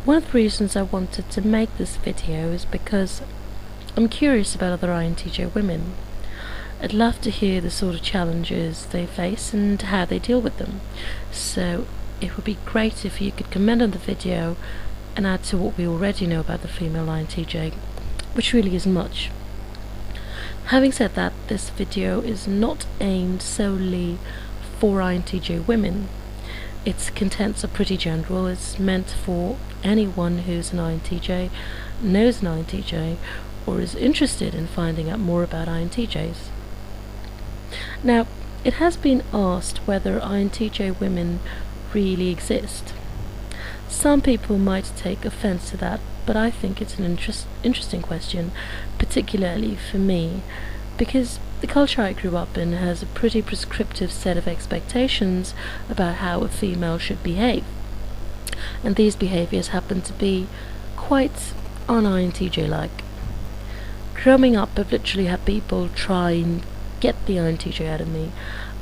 One of the reasons I wanted to make this video is because I'm curious about other INTJ women. I'd love to hear the sort of challenges they face and how they deal with them. So it would be great if you could comment on the video and add to what we already know about the female INTJ, which really isn't much. Having said that, this video is not aimed solely for INTJ women. Its contents are pretty general. It's meant for anyone who's an INTJ, knows an INTJ, or is interested in finding out more about INTJs. Now, it has been asked whether INTJ women really exist. Some people might take offense to that, but I think it's an interesting question, particularly for me, because the culture I grew up in has a pretty prescriptive set of expectations about how a female should behave. And these behaviours happen to be quite un-INTJ-like. Growing up, I've literally had people try and get the INTJ out of me.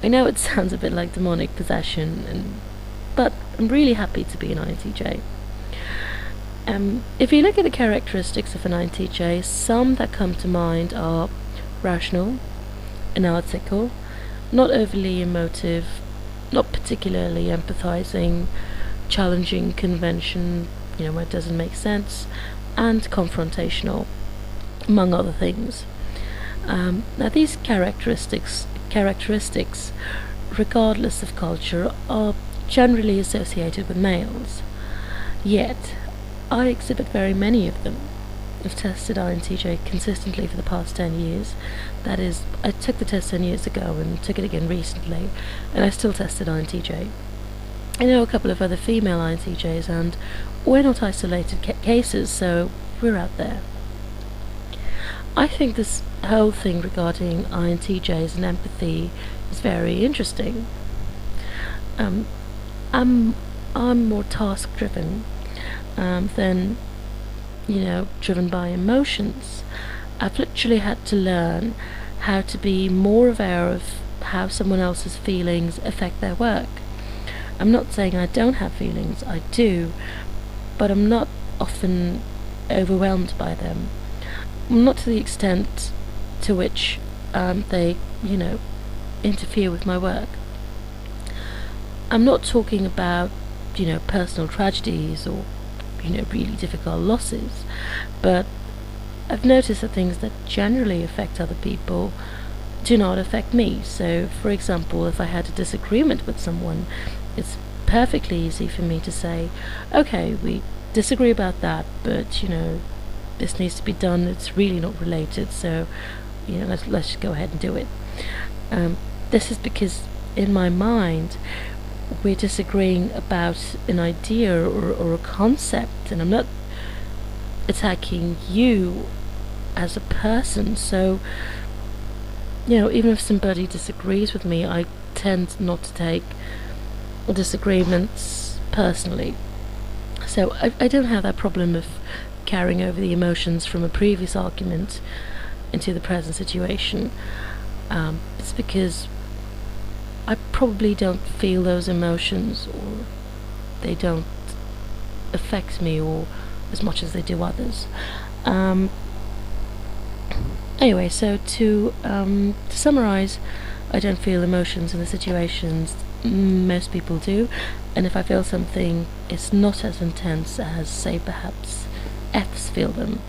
I know it sounds a bit like demonic possession, but I'm really happy to be an INTJ. If you look at the characteristics of an INTJ, some that come to mind are rational, analytical, not overly emotive, not particularly empathizing, challenging convention, where it doesn't make sense, and confrontational, among other things. Now these characteristics, regardless of culture, are generally associated with males. Yet, I exhibit very many of them. I've tested INTJ consistently for the past 10 years. That is, I took the test 10 years ago and took it again recently, and I still tested INTJ. I know a couple of other female INTJs, and we're not isolated cases, so we're out there. I think this whole thing regarding INTJs and empathy is very interesting. I'm more task-driven than, driven by emotions. I've literally had to learn how to be more aware of how someone else's feelings affect their work. I'm not saying I don't have feelings, I do, but I'm not often overwhelmed by them. Not to the extent to which they, interfere with my work. I'm not talking about, personal tragedies or, really difficult losses, but I've noticed that things that generally affect other people do not affect me. So, for example, if I had a disagreement with someone, it's perfectly easy for me to say, okay, we disagree about that, but, this needs to be done, it's really not related, so, let's just go ahead and do it. This is because, in my mind, we're disagreeing about an idea or a concept, and I'm not attacking you as a person. So, even if somebody disagrees with me, I tend not to take disagreements personally. So I don't have that problem of carrying over the emotions from a previous argument into the present situation. It's because I probably don't feel those emotions, or they don't affect me or as much as they do others. Anyway, so to summarize, I don't feel emotions in the situations most people do, and if I feel something, it's not as intense as, say, perhaps Fs feel them.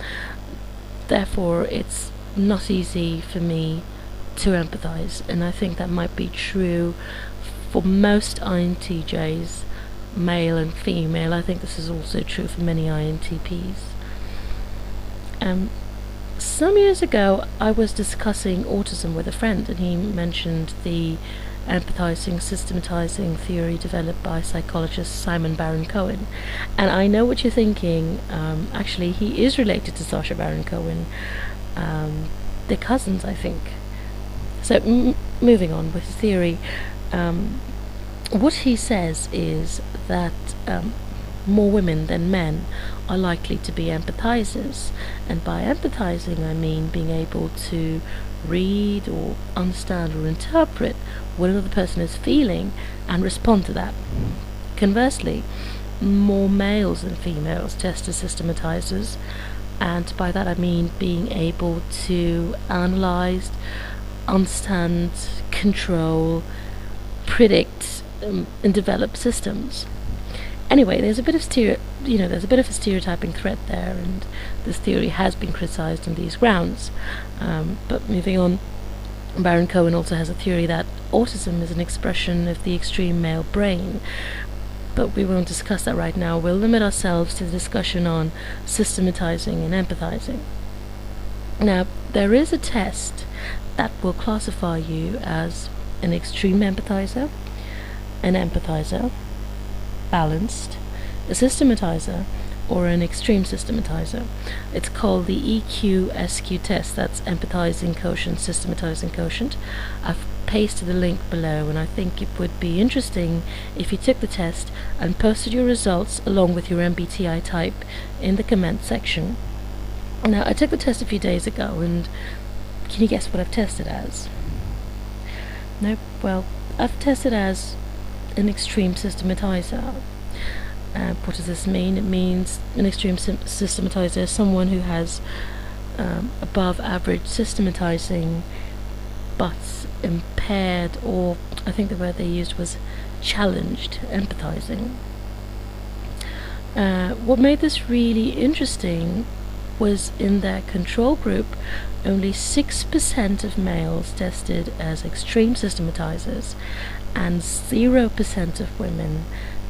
Therefore, it's not easy for me to empathize, and I think that might be true for most INTJs, male and female. I think this is also true for many INTPs. Some years ago, I was discussing autism with a friend, and he mentioned the empathizing, systematizing theory developed by psychologist Simon Baron-Cohen. And I know what you're thinking. Actually, he is related to Sacha Baron Cohen. They're cousins, I think. So, moving on with the theory, what he says is that more women than men are likely to be empathizers, and by empathizing I mean being able to read or understand or interpret what another person is feeling and respond to that. Conversely, more males than females test as systematizers, and by that I mean being able to analyze, understand, control, predict, and develop systems. Anyway, there's a bit of a stereotyping thread there, and this theory has been criticized on these grounds. But moving on, Baron Cohen also has a theory that autism is an expression of the extreme male brain, but we won't discuss that right now. We'll limit ourselves to the discussion on systematizing and empathizing. Now, there is a test that will classify you as an extreme empathizer, an empathizer, balanced, a systematizer, or an extreme systematizer. It's called the EQ-SQ test. That's empathizing quotient, systematizing quotient. I've pasted the link below, and I think it would be interesting if you took the test and posted your results along with your MBTI type in the comment section. Now, I took the test a few days ago, and can you guess what I've tested as? Nope. Well, I've tested as an extreme systematizer. What does this mean? It means an extreme systematizer is someone who has above average systematizing but impaired, or I think the word they used was challenged empathizing. What made this really interesting was in their control group, only 6% of males tested as extreme systematizers and 0% of women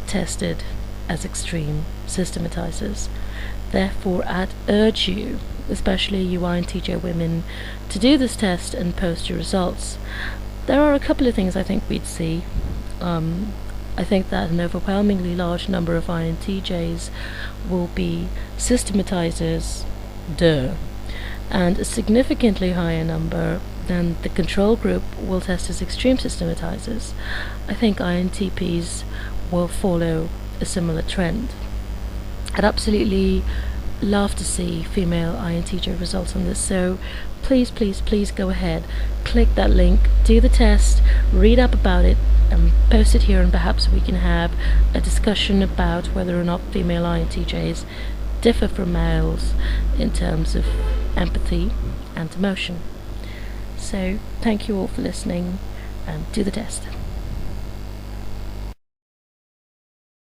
tested as extreme systematizers. Therefore, I'd urge you, especially you INTJ women, to do this test and post your results. There are a couple of things I think we'd see. I think that an overwhelmingly large number of INTJs will be systematizers, and a significantly higher number than the control group will test as extreme systematizers. I think INTPs will follow a similar trend. I'd absolutely love to see female INTJ results on this, so please go ahead, click that link, do the test, read up about it, and post it here, and perhaps we can have a discussion about whether or not female INTJs differ from males in terms of empathy and emotion. So thank you all for listening, and do the test.